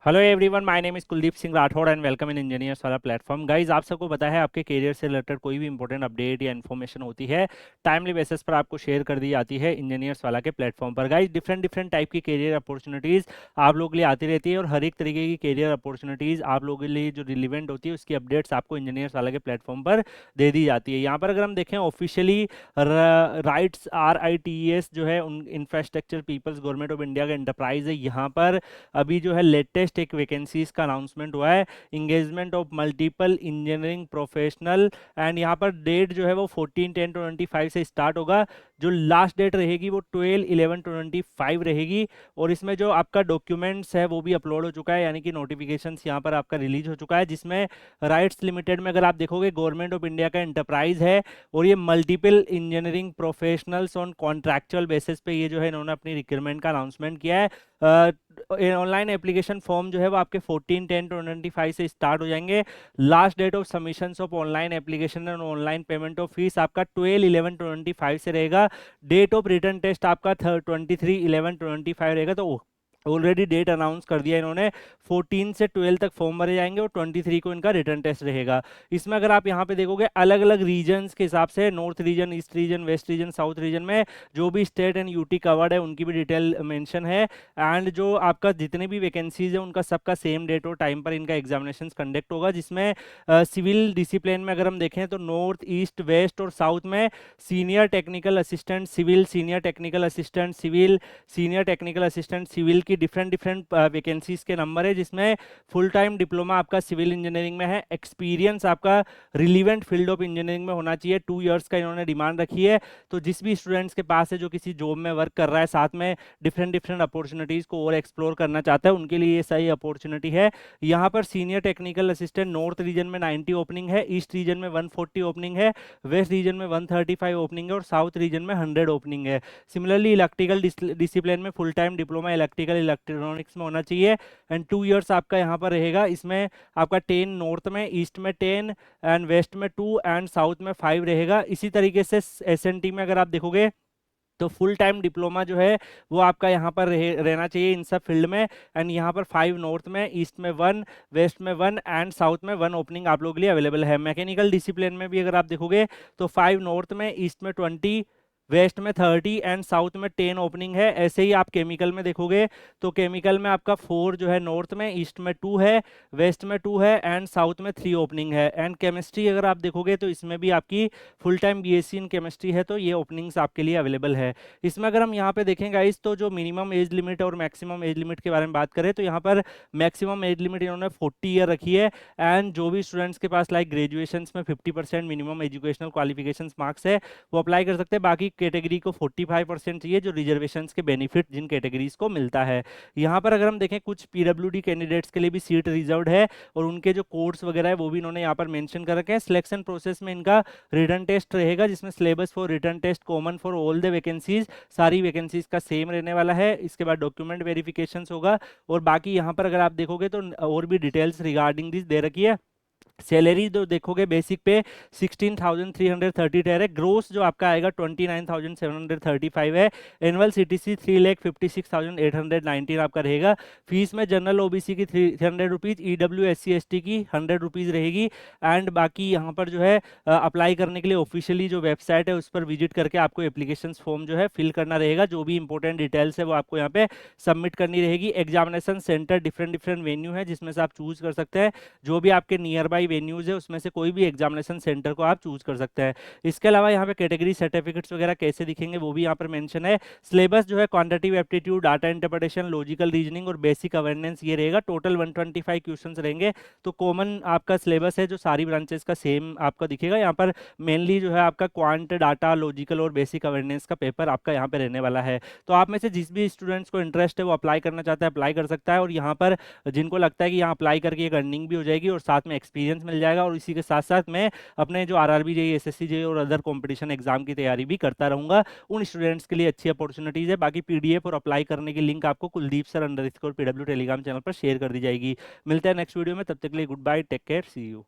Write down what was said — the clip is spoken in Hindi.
Hello everyone, my name is Kuldeep Singh Rathore and welcome in engineers वाला प्लेटफॉर्म। गाइज, आप सबको पता है आपके करियर से रिलेटेड कोई भी इंपॉर्टेंट अपडेट या इन्फॉर्मेशन होती है टाइमली बेसिस पर आपको शेयर कर दी जाती है इंजीनियर्स वाला के प्लेटफॉर्म पर। गाइज, डिफरेंट डिफरेंट टाइप की करियर अपॉर्चुनिटीज़ आप लोगों के लिए आती रहती है और हर एक तरीके की करियर अपॉर्चुनिटीज़ आप लोगों के लिए जो रिलीवेंट होती है उसकी अपडेट्स आपको इंजीनियर्स वाला के प्लेटफॉर्म पर दे दी जाती है। यहाँ पर अगर हम देखें ऑफिशियली राइट्स RITES जो है उन infrastructure peoples government of India का एंटरप्राइज है। यहाँ पर अभी जो है लेटेस्ट एक वैकेंसीज का अनाउंसमेंट हुआ है, engagement of multiple engineering professional. And यहाँ पर डेट जो है वो 14/10/25 से स्टार्ट होगा। जो लास्ट डेट रहेगी वो 12/11/25 रहेगी। और इसमें जो आपका डॉक्यूमेंट्स है वो भी अपलोड हो चुका है, यानी कि नोटिफिकेशंस यहाँ पर आपका रिलीज हो चुका है, जिसमें राइट्स लिमिटेड में अगर आप देखोगे गवर्नमेंट ऑफ इंडिया का एंटरप्राइज है और ये multiple engineering professionals on contractual basis पे ये जो है इन्होंने अपनी रिक्वायरमेंट का अनाउंसमेंट किया है। ऑनलाइन एप्लीकेशन फॉर्म जो है वो आपके 14/10/25 से स्टार्ट हो जाएंगे। Last date of submissions of online application and online payment of fees आपका 12/11/25 से रहेगा। डेट ऑफ रिटर्न टेस्ट आपका 23/11/25 रहेगा। तो ऑलरेडी डेट अनाउंस कर दिया इन्होंने, 14 से 12 तक फॉर्म भरे जाएंगे और 23 को इनका रिटर्न टेस्ट रहेगा। इसमें अगर आप यहाँ पे देखोगे अलग अलग रीजन्स के हिसाब से, north region, east region, west region, south region में जो भी स्टेट एंड यूटी कवर्ड है उनकी भी डिटेल मेंशन है। एंड जो आपका जितने भी वैकेंसीज है उनका सबका सेम डेट और टाइम पर इनका एग्जामिनेशन कंडक्ट होगा, जिसमें सिविल डिसिप्लिन में अगर हम देखें तो नॉर्थ, ईस्ट, वेस्ट और साउथ में senior technical assistant civil, senior technical assistant civil, senior technical assistant civil की डिफरेंट डिफरेंट वैकेंसीज के नंबर है, जिसमें फुल टाइम डिप्लोमा आपका सिविल इंजीनियरिंग में है। एक्सपीरियंस आपका रिलीवेंट फील्ड ऑफ इंजीनियरिंग में होना चाहिए, 2 इयर्स का इन्होंने डिमांड रखी है। तो जिस भी स्टूडेंट्स के पास है जो किसी जॉब में वर्क कर रहा है, साथ में डिफरेंट डिफरेंट अपॉर्चुनिटीज़ को और एक्सप्लोर करना चाहता है, उनके लिए ये सही अपॉर्चुनिटी है। यहाँ पर senior technical assistant north region में 90 ओपनिंग है, ईस्ट रीजन में 140 ओपनिंग है, वेस्ट रीजन में 135 ओपनिंग है और साउथ रीजन में 100 ओपनिंग है। सिमिलरली इलेक्ट्रिकल डिसिप्लिन में full time diploma electrical electronics में होना चाहिए एंड 2 इयर्स आपका यहाँ पर रहेगा। इसमें आपका 10 नॉर्थ में, ईस्ट में 10 एंड वेस्ट में 2 एंड साउथ में 5 रहेगा। इसी तरीके से SNT में अगर आप देखोगे तो फुल टाइम डिप्लोमा जो है वो आपका यहाँ पर रहना चाहिए इन सब फील्ड में। एंड यहाँ पर 5 नॉर्थ में, ईस्ट में 1, वेस्ट में 1 एंड साउथ में 1 ओपनिंग आप लोगों के लिए अवेलेबल है। मैकेनिकल डिसिप्लिन में भी अगर आप देखोगे तो 5 नॉर्थ में, ईस्ट में 20, वेस्ट में 30 एंड साउथ में 10 ओपनिंग है। ऐसे ही आप केमिकल में देखोगे तो केमिकल में आपका 4 जो है नॉर्थ में, ईस्ट में 2 है, वेस्ट में 2 है एंड साउथ में 3 ओपनिंग है। एंड केमिस्ट्री अगर आप देखोगे तो इसमें भी आपकी full time BSc in chemistry है, तो ये ओपनिंग्स आपके लिए अवेलेबल है। इसमें अगर हम यहाँ पे देखें गाइस तो जो मिनिमम एज लिमिट और मैक्सिमम एज लिमिट के बारे में बात करें तो यहाँ पर मैक्सिमम एज लिमिट इन्होंने 40 ईयर रखी है। एंड जो भी स्टूडेंट्स के पास लाइक ग्रेजुएशन में 50% मिनिमम एजुकेशनल क्वालिफिकेशन मार्क्स है वो अप्लाई कर सकते हैं। बाकी कैटेगरी को 45% चाहिए, जो रिजर्वेशंस के बेनिफिट जिन कैटेगरीज को मिलता है। यहाँ पर अगर हम देखें कुछ PWD कैंडिडेट्स के लिए भी सीट रिजर्व्ड है और उनके जो कोर्स वगैरह है वो भी इन्होंने यहाँ पर मेंशन कर रखे हैं। सिलेक्शन प्रोसेस में इनका रिटर्न टेस्ट रहेगा, जिसमें syllabus for written test common for all the vacancies, सारी वैकेंसीज का सेम रहने वाला है। इसके बाद डॉक्यूमेंट वेरिफिकेशन होगा और बाकी यहाँ पर अगर आप देखोगे तो और भी डिटेल्स रिगार्डिंग दिस दे रखी है। सैलरी जो देखोगे बेसिक पे 16,330 है, ग्रोस जो आपका आएगा 29,735 है, एनुअल CTC 3,56,819 आपका रहेगा। फीस में जनरल OBC की 300 रुपीज़, EW SC ST की 100 रुपीज़ रहेगी। एंड बाकी यहाँ पर जो है अप्लाई करने के लिए ऑफिशियली जो वेबसाइट है उस पर विजिट करके आपको एप्लीकेशन फॉर्म जो है फिल करना रहेगा। जो भी इंपॉर्टेंट डिटेल्स है वो आपको यहाँ पे सबमिट करनी रहेगी। Examination centre different different venue है जिसमें से आप चूज कर सकते हैं, जो भी आपके नियर बाई वेन्यूज है उसमें से कोई भी एग्जामिनेशन सेंटर को आप चूज कर सकते हैं। इसके अलावा यहाँ पे कैटेगरी सर्टिफिकेट्स वगैरह कैसे दिखेंगे वो भी यहाँ पर मेंशन है। सिलेबस जो है quantitative aptitude, data interpretation, logical reasoning और बेसिक अवेयरनेस ये रहेगा। टोटल 125 क्वेश्चंस रहेंगे। तो कॉमन आपका सिलेबस है जो सारी ब्रांचेस का सेम आपका दिखेगा। यहाँ पर मेनली जो है आपका क्वांट, डाटा, लॉजिकल और बेसिक अवेयरनेस का पेपर आपका यहाँ पे रहने वाला है। तो आप में से जिस भी स्टूडेंट्स को इंटरेस्ट है वो अप्लाई करना चाहता है अप्लाई कर सकता है। और यहाँ पर जिनको लगता है कि यहाँ अप्लाई करके एक अर्निंग भी हो जाएगी और साथ में एक्सपीरियंस मिल जाएगा, और इसी के साथ साथ मैं अपने जो RRB JEE SSC JEE और अदर कंपटीशन एग्जाम की तैयारी भी करता रहूंगा, उन स्टूडेंट्स के लिए अच्छी अपॉर्चुनिटीज है। बाकी PDF और अप्लाई करने की लिंक आपको Kuldeep sir _ PW Telegram channel पर शेयर कर दी जाएगी। मिलते हैं नेक्स्ट वीडियो में, तब तक के लिए good bye, take care, see you.